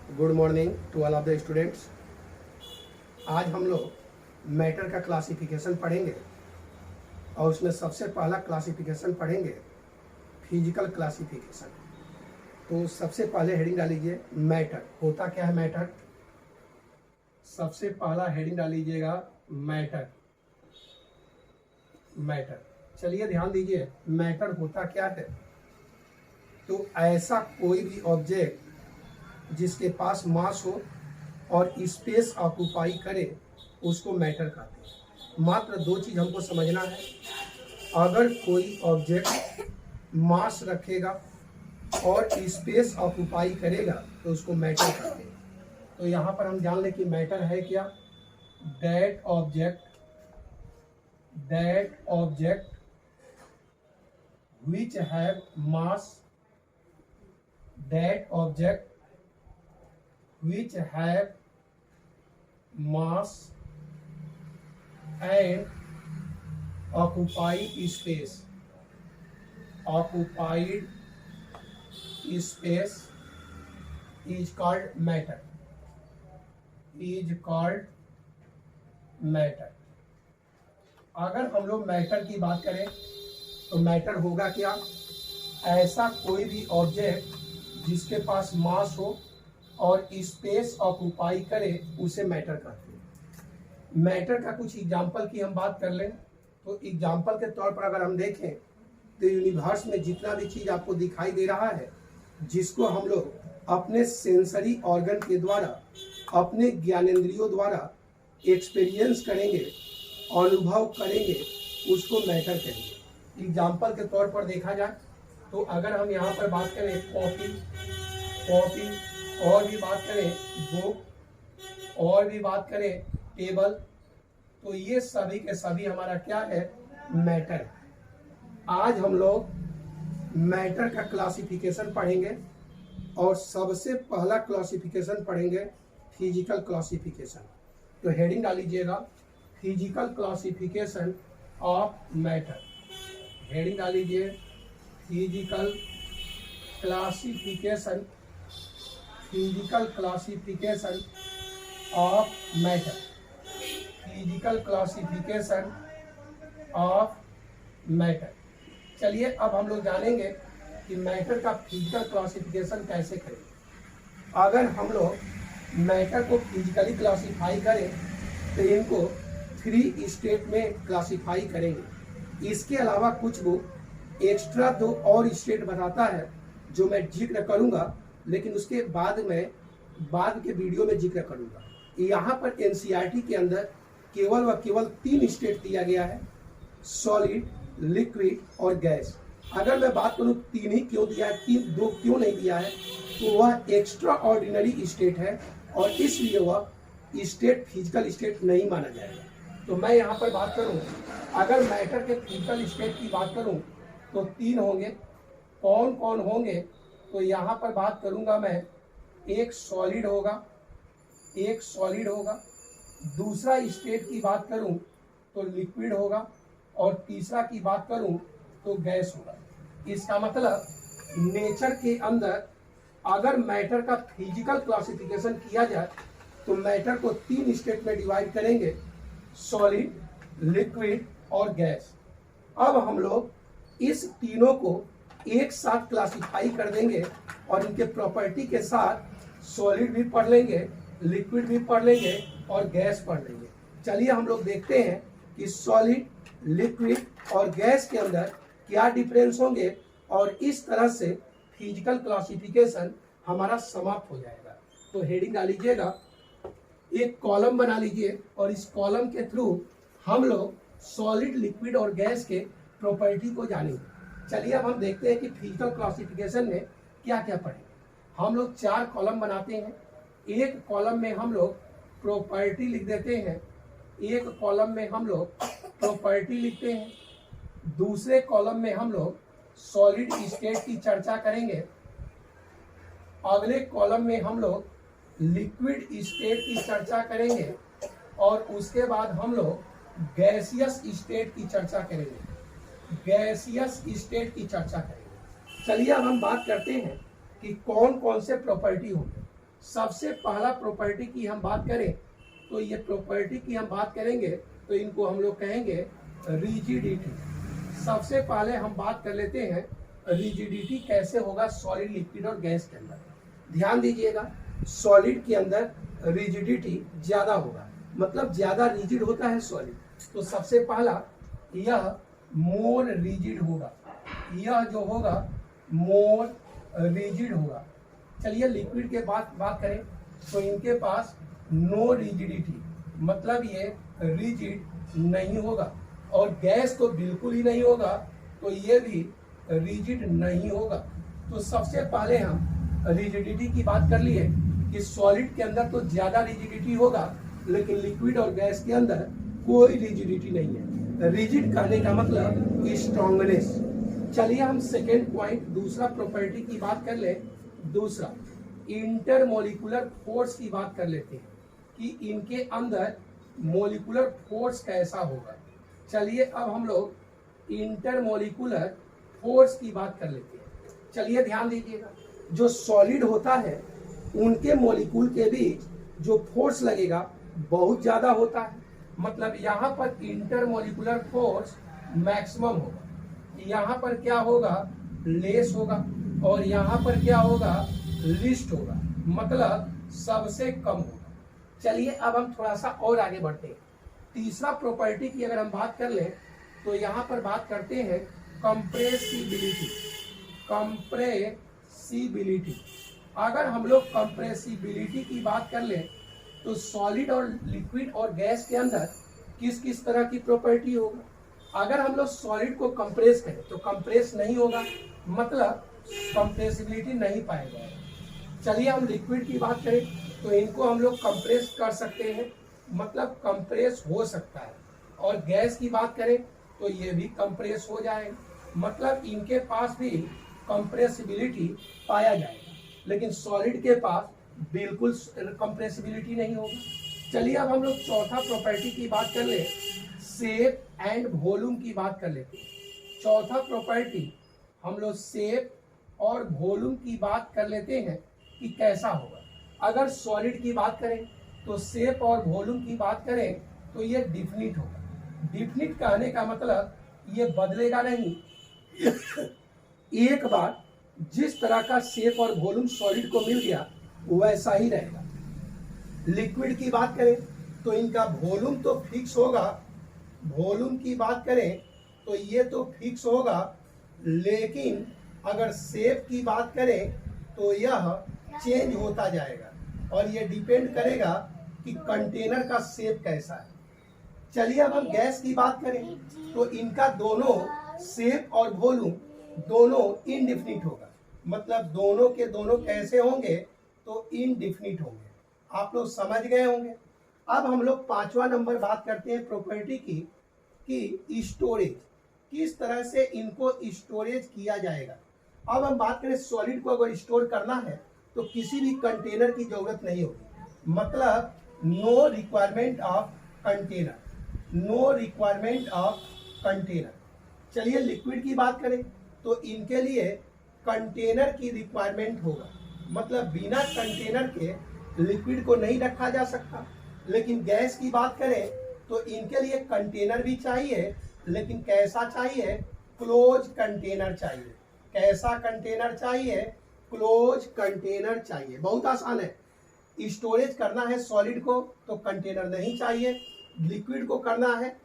Good morning to all of the students. आज हम लोग मैटर का क्लासिफिकेशन पढ़ेंगे और उसमें सबसे पहला क्लासिफिकेशन पढ़ेंगे फिजिकल क्लासिफिकेशन। तो सबसे पहले हेडिंग डालीजिए मैटर। होता क्या है मैटर? सबसे पहला हेडिंग डालीजिएगा मैटर। मैटर, चलिए ध्यान दीजिए, मैटर होता क्या है? तो ऐसा कोई भी ऑब्जेक्ट जिसके पास मास हो और स्पेस ऑक्यूपाई करे उसको मैटर कहते हैं। मात्र दो चीज हमको समझना है। अगर कोई ऑब्जेक्ट मास रखेगा और स्पेस ऑक्यूपाई करेगा तो उसको मैटर कहते हैं। तो यहाँ पर हम जान लें कि मैटर है क्या? That object which have mass, that object which have mass and occupied space is called matter. अगर हम लोग मैटर की बात करें तो मैटर होगा क्या? ऐसा कोई भी ऑब्जेक्ट जिसके पास मास हो और स्पेस ऑक्यूपाई करे उसे मैटर कहते हैं। मैटर का कुछ एग्जांपल की हम बात कर लें तो एग्जांपल के तौर पर अगर हम देखें तो यूनिवर्स में जितना भी चीज आपको दिखाई दे रहा है, जिसको हम लोग अपने सेंसरी ऑर्गन के द्वारा, अपने ज्ञानेंद्रियों द्वारा एक्सपीरियंस करेंगे, अनुभव करेंगे, उसको मैटर कहेंगे। एग्जाम्पल के तौर पर देखा जाए तो अगर हम यहाँ पर बात करें कॉपी और भी बात करें बुक और भी बात करें टेबल, तो ये सभी के सभी हमारा क्या है? मैटर है। आज हम लोग मैटर का क्लासिफिकेशन पढ़ेंगे और सबसे पहला क्लासिफिकेशन पढ़ेंगे फिजिकल क्लासिफिकेशन। तो हेडिंग डालीजिएगा physical classification of matter. Heading डालीजिए physical classification of matter. Physical classification of matter. चलिए अब हम लोग जानेंगे कि मैटर का फिजिकल क्लासिफिकेशन कैसे करें। अगर हम लोग मैटर को फिजिकली क्लासिफाई करें तो इनको 3 स्टेट में क्लासिफाई करेंगे। इसके अलावा कुछ बुक एक्स्ट्रा 2 और स्टेट बताता है जो मैं जिक्र करूंगा, लेकिन उसके बाद के वीडियो में जिक्र करूंगा। यहाँ पर एनसीईआरटी के अंदर केवल व केवल 3 स्टेट दिया गया है, सॉलिड, लिक्विड और गैस। अगर मैं बात करूं 3 ही क्यों दिया है, 2 क्यों नहीं दिया है, तो वह एक्स्ट्रा ऑर्डिनरी स्टेट है और इसलिए वह स्टेट फिजिकल स्टेट नहीं माना जाएगा। तो मैं यहाँ पर बात करूं, अगर मैटर के फिजिकल स्टेट की बात करूं तो 3 होंगे। कौन कौन होंगे? तो यहाँ पर बात करूंगा मैं, एक सॉलिड होगा, दूसरा स्टेट की बात करूं तो लिक्विड होगा और तीसरा की बात करूं तो गैस होगा। इसका मतलब नेचर के अंदर अगर मैटर का फिजिकल क्लासिफिकेशन किया जाए तो मैटर को 3 स्टेट में डिवाइड करेंगे, सॉलिड, लिक्विड और गैस। अब हम लोग इस तीनों को एक साथ क्लासिफाई कर देंगे और इनके प्रॉपर्टी के साथ सॉलिड भी पढ़ लेंगे, लिक्विड भी पढ़ लेंगे और गैस पढ़ लेंगे। चलिए हम लोग देखते हैं कि सॉलिड, लिक्विड और गैस के अंदर क्या डिफरेंस होंगे और इस तरह से फिजिकल क्लासिफिकेशन हमारा समाप्त हो जाएगा। तो हेडिंग डालीजिएगा, एक कॉलम बना लीजिए और इस कॉलम के थ्रू हम लोग सॉलिड, लिक्विड और गैस के प्रॉपर्टी को जानेंगे। चलिए अब हम देखते हैं कि फिजिकल क्लासिफिकेशन में क्या क्या पढ़ेंगे। हम लोग 4 कॉलम बनाते हैं। एक कॉलम में हम लोग प्रॉपर्टी लिख देते हैं, एक कॉलम में हम लोग प्रॉपर्टी लिखते हैं, दूसरे कॉलम में हम लोग सॉलिड स्टेट की चर्चा करेंगे, अगले कॉलम में हम लोग लिक्विड स्टेट की चर्चा करेंगे और उसके बाद हम लोग गैसियस स्टेट की चर्चा करेंगे। चलिए अब हम बात करते हैं कि कौन कौन से प्रॉपर्टी होंगे। सबसे पहला प्रॉपर्टी की हम बात करें तो ये प्रॉपर्टी की हम बात करेंगे तो इनको हम लोग कहेंगे रिजिडिटी। सबसे पहले हम बात कर लेते हैं रिजिडिटी कैसे होगा सॉलिड, लिक्विड और गैस के अंदर। ध्यान दीजिएगा, सॉलिड के अंदर रिजिडिटी ज्यादा होगा, मतलब ज्यादा रिजिड होता है सॉलिड। तो सबसे पहला यह मोर रिजिड होगा, यह जो होगा मोर रिजिड होगा। चलिए लिक्विड के बात करें तो इनके पास नो रिजिडिटी, मतलब ये रिजिड नहीं होगा। और गैस तो बिल्कुल ही नहीं होगा, तो ये भी रिजिड नहीं होगा। तो सबसे पहले हम रिजिडिटी की बात कर लिए कि सॉलिड के अंदर तो ज्यादा रिजिडिटी होगा, लेकिन लिक्विड और गैस के अंदर कोई रिजिडिटी नहीं है। रिजिड कहने का मतलब स्ट्रॉन्गनेस। चलिए हम सेकेंड पॉइंट, दूसरा प्रॉपर्टी की बात कर ले। दूसरा इंटरमोलिकुलर फोर्स की बात कर लेते हैं कि इनके अंदर मोलिकुलर फोर्स कैसा होगा। चलिए अब हम लोग इंटरमोलिकुलर फोर्स की बात कर लेते हैं। चलिए ध्यान दीजिएगा, जो सॉलिड होता है उनके मोलिक्यूल के बीच जो फोर्स लगेगा बहुत ज्यादा होता है, मतलब यहाँ पर इंटरमोलिकुलर फोर्स मैक्सिमम होगा। यहाँ पर क्या होगा, लेस होगा, और यहाँ पर क्या होगा, लिस्ट होगा, मतलब सबसे कम होगा। चलिए अब हम थोड़ा सा और आगे बढ़ते हैं। तीसरा प्रॉपर्टी की अगर हम बात कर लें तो यहाँ पर बात करते हैं कंप्रेसिबिलिटी। कंप्रेसिबिलिटी, अगर हम लोग कंप्रेसिबिलिटी की बात कर लें तो सॉलिड और लिक्विड और गैस के अंदर किस किस तरह की प्रॉपर्टी होगा। अगर हम लोग सॉलिड को कंप्रेस करें तो कंप्रेस नहीं होगा, मतलब कंप्रेसिबिलिटी नहीं पाया जाएगा। चलिए हम लिक्विड की बात करें तो इनको हम लोग कंप्रेस कर सकते हैं, मतलब कंप्रेस हो सकता है। और गैस की बात करें तो ये भी कंप्रेस हो जाएगा, मतलब इनके पास भी कंप्रेसिबिलिटी पाया जाएगा, लेकिन सॉलिड के पास बिल्कुल कंप्रेसिबिलिटी नहीं होगा। चलिए अब हम लोग चौथा प्रॉपर्टी की बात कर ले, शेप एंड वॉल्यूम की बात कर लेते हैं। चौथा प्रॉपर्टी हम लोग शेप और वॉल्यूम की बात कर लेते हैं कि कैसा होगा। अगर सॉलिड की बात करें तो शेप और वॉल्यूम की बात करें तो ये डिफिनिट होगा। डिफिनिट कहने का मतलब ये बदलेगा नहीं, एक बार जिस तरह का शेप और वॉल्यूम सॉलिड को मिल गया वैसा ही रहेगा। लिक्विड की बात करें तो इनका वॉल्यूम तो फिक्स होगा, वॉल्यूम की बात करें तो ये तो फिक्स होगा, लेकिन अगर शेप की बात करें तो यह चेंज होता जाएगा और ये डिपेंड करेगा कि कंटेनर का शेप कैसा है। चलिए अब हम गैस की बात करें तो इनका दोनों शेप और वॉल्यूम दोनों इनडिफिनिट होगा, मतलब दोनों के दोनों कैसे होंगे तो इनडिफिनिट होंगे। आप लोग समझ गए होंगे। अब हम लोग पांचवा नंबर बात करते हैं प्रॉपर्टी की कि स्टोरेज, किस तरह से इनको स्टोरेज किया जाएगा। अब हम बात करें सॉलिड को अगर स्टोर करना है तो किसी भी कंटेनर की जरूरत नहीं होगी, मतलब no requirement of container, no requirement of container. चलिए लिक्विड की बात करें तो इनके लिए कंटेनर की रिक्वायरमेंट होगा, मतलब बिना कंटेनर के लिक्विड को नहीं रखा जा सकता। लेकिन गैस की बात करें तो इनके लिए कंटेनर भी चाहिए, लेकिन कैसा चाहिए, क्लोज कंटेनर चाहिए। कैसा कंटेनर चाहिए, क्लोज कंटेनर चाहिए। बहुत आसान है, स्टोरेज करना है सॉलिड को तो कंटेनर नहीं चाहिए, लिक्विड को करना है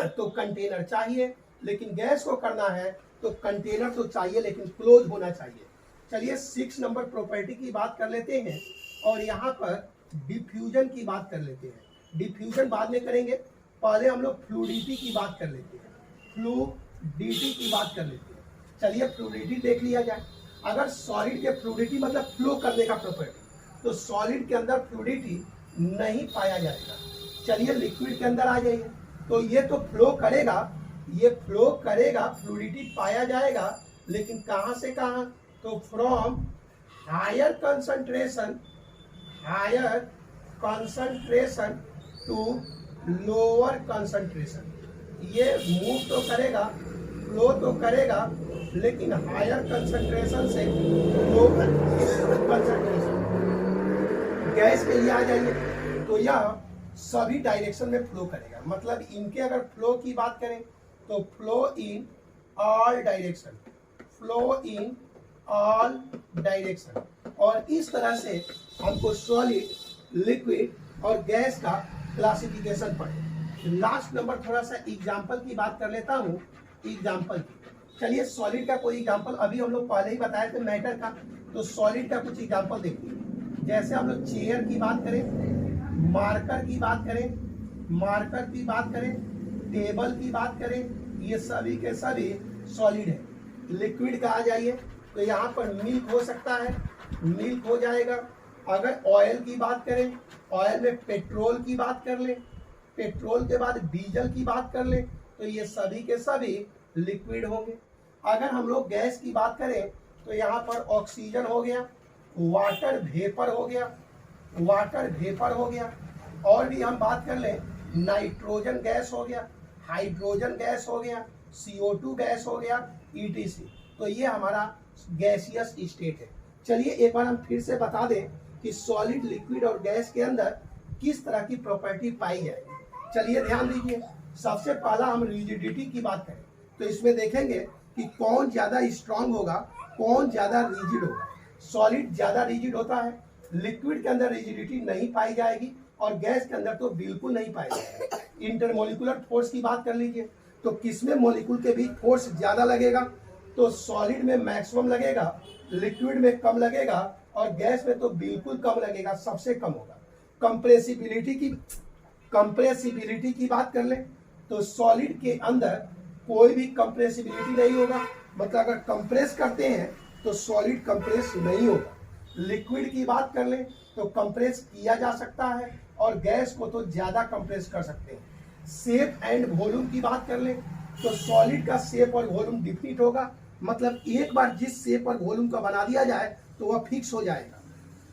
तो कंटेनर चाहिए, लेकिन गैस को करना है तो कंटेनर तो चाहिए लेकिन क्लोज होना चाहिए। चलिए 6 नंबर प्रॉपर्टी की बात कर लेते हैं और यहाँ पर डिफ्यूजन की बात कर लेते हैं। डिफ्यूजन बाद में करेंगे, पहले हम लोग फ्लूइडिटी की बात कर लेते हैं, फ्लूइडिटी की बात कर लेते हैं। चलिए फ्लूइडिटी देख लिया जाए। अगर सॉलिड के फ्लूइडिटी मतलब फ्लो करने का प्रॉपर्टी, तो सॉलिड के अंदर फ्लूइडिटी नहीं पाया जाएगा। चलिए लिक्विड के अंदर आ जाइए, तो ये तो फ्लो करेगा, ये फ्लो करेगा, फ्लूइडिटी पाया जाएगा, लेकिन कहाँ से कहाँ, तो from higher concentration to lower concentration. ये मूव तो करेगा, फ्लो तो करेगा, लेकिन हायर कंसंट्रेशन से लोअर कंसंट्रेशन। गैस के लिए आ जाइए तो यह सभी डायरेक्शन में फ्लो करेगा, मतलब इनके अगर फ्लो की बात करें तो flow in all direction, flow in all direction. और इस तरह से हमको सॉलिड, लिक्विड और गैस का क्लासिफिकेशन पढ़े। लास्ट नंबर थोड़ा सा एग्जाम्पल की बात कर लेता हूँ, एग्जाम्पल की। चलिए सॉलिड का कोई एग्जाम्पल, अभी हम लोग पहले ही बताए थे मैटर का, तो सॉलिड का कुछ एग्जाम्पल देखिए। जैसे हम लोग चेयर की बात करें, मार्कर की बात करें, मार्कर की बात करें, टेबल की बात करें, ये सभी के सभी सॉलिड है। लिक्विड का आ जाइए तो यहाँ पर मिल्क हो सकता है, मिल्क हो जाएगा। अगर ऑयल की बात करें, ऑयल में पेट्रोल की बात कर ले, पेट्रोल के बाद डीजल की बात कर ले, तो ये सभी के सभी लिक्विड होंगे। अगर हम लोग गैस की बात करें तो यहाँ पर ऑक्सीजन हो गया, वाटर वेपर हो गया, वाटर वेपर हो गया। और भी हम बात कर लें, नाइट्रोजन गैस हो गया, हाइड्रोजन गैस हो गया, CO2 गैस हो गया, ETC। तो ये हमारा गैसियस स्टेट है। चलिए एक बार हम फिर से बता दें कि सॉलिड, लिक्विड और गैस के अंदर किस तरह की प्रॉपर्टी पाई जाएगी। चलिए ध्यान दीजिए, सबसे पहला हम रिजिडिटी की बात करें तो इसमें देखेंगे कि कौन ज्यादा स्ट्रांग होगा, कौन ज्यादा रिजिड होगा। सॉलिड ज्यादा रिजिड होता है, लिक्विड के अंदर रिजिडिटी नहीं पाई जाएगी और गैस के अंदर तो बिल्कुल नहीं पाई जाएगी। इंटरमोलिकुलर फोर्स की बात कर लीजिए तो किसमें मॉलिक्यूल के बीच फोर्स ज्यादा लगेगा, तो सॉलिड में मैक्सिमम लगेगा, लिक्विड में कम लगेगा और गैस में तो बिल्कुल कम लगेगा, सबसे कम होगा। कंप्रेसिबिलिटी की बात कर ले तो सॉलिड के अंदर कोई भी कंप्रेसिबिलिटी नहीं होगा, मतलब अगर कंप्रेस करते हैं तो सॉलिड कंप्रेस नहीं होगा। लिक्विड की बात कर ले तो कंप्रेस किया जा सकता है और गैस को तो ज्यादा कंप्रेस कर सकते हैं। शेप एंड वॉल्यूम की बात कर ले तो सॉलिड का शेप और वॉल्यूम डिफिनिट होगा, मतलब एक बार जिस शेप और वॉल्यूम का बना दिया जाए तो वह फिक्स हो जाएगा।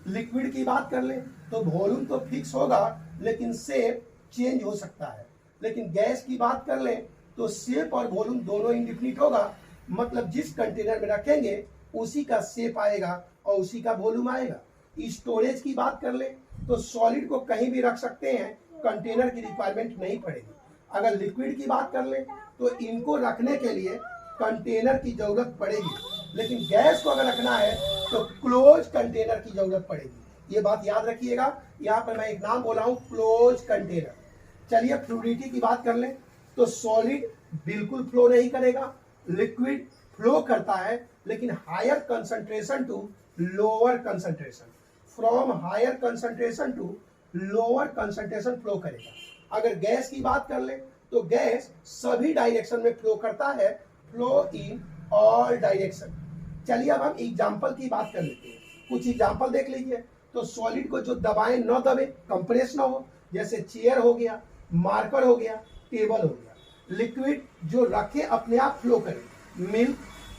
लिक्विड की बात कर ले तो वॉल्यूम तो फिक्स होगा लेकिन शेप चेंज हो सकता है। लेकिन गैस की बात कर ले तो शेप और वॉल्यूम दोनों इंडिफिनिट होगा, मतलब जिस कंटेनर में रखेंगे उसी का शेप आएगा और उसी का वॉल्यूम आएगा। स्टोरेज की बात कर ले तो सॉलिड को कहीं भी रख सकते हैं, कंटेनर की रिक्वायरमेंट नहीं पड़ेगी। अगर लिक्विड की बात कर ले तो इनको रखने के लिए कंटेनर की जरूरत पड़ेगी, लेकिन गैस को अगर रखना है तो क्लोज कंटेनर की जरूरत पड़ेगी। ये बात याद रखिएगा, यहाँ पर मैं एक नाम बोला हूँ, क्लोज कंटेनर। चलिए फ्लूइडिटी की बात कर ले तो सॉलिड बिल्कुल फ्लो नहीं करेगा, लिक्विड फ्लो करता है लेकिन higher concentration to lower concentration, from higher concentration to lower concentration flow करेगा। अगर गैस की बात कर ले तो गैस सभी डायरेक्शन में फ्लो करता है, फ्लो इन ऑल डायरेक्शन। चलिए अब हम एग्जाम्पल की बात कर लेते हैं, कुछ एग्जाम्पल देख लीजिए। तो सॉलिड को जो दबाएं न दबे, कंप्रेस ना हो, जैसे चेयर हो गया, मार्कर हो गया, टेबल हो गया। लिक्विड जो रखे अपने आप फ्लो करे, मिल्क,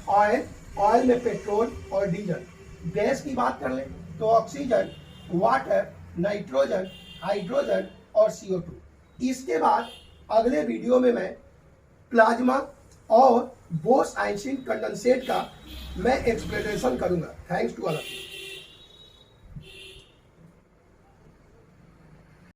ऑयल, ऑयल में पेट्रोल और डीजल। गैस की बात कर ले तो ऑक्सीजन, वाटर, नाइट्रोजन, हाइड्रोजन और CO2। इसके बाद अगले वीडियो में मैं प्लाज्मा और बोस-आइंस्टीन कंडेंसेट का मैं एक्सप्लेनेशन करूंगा। Thanks to all of you.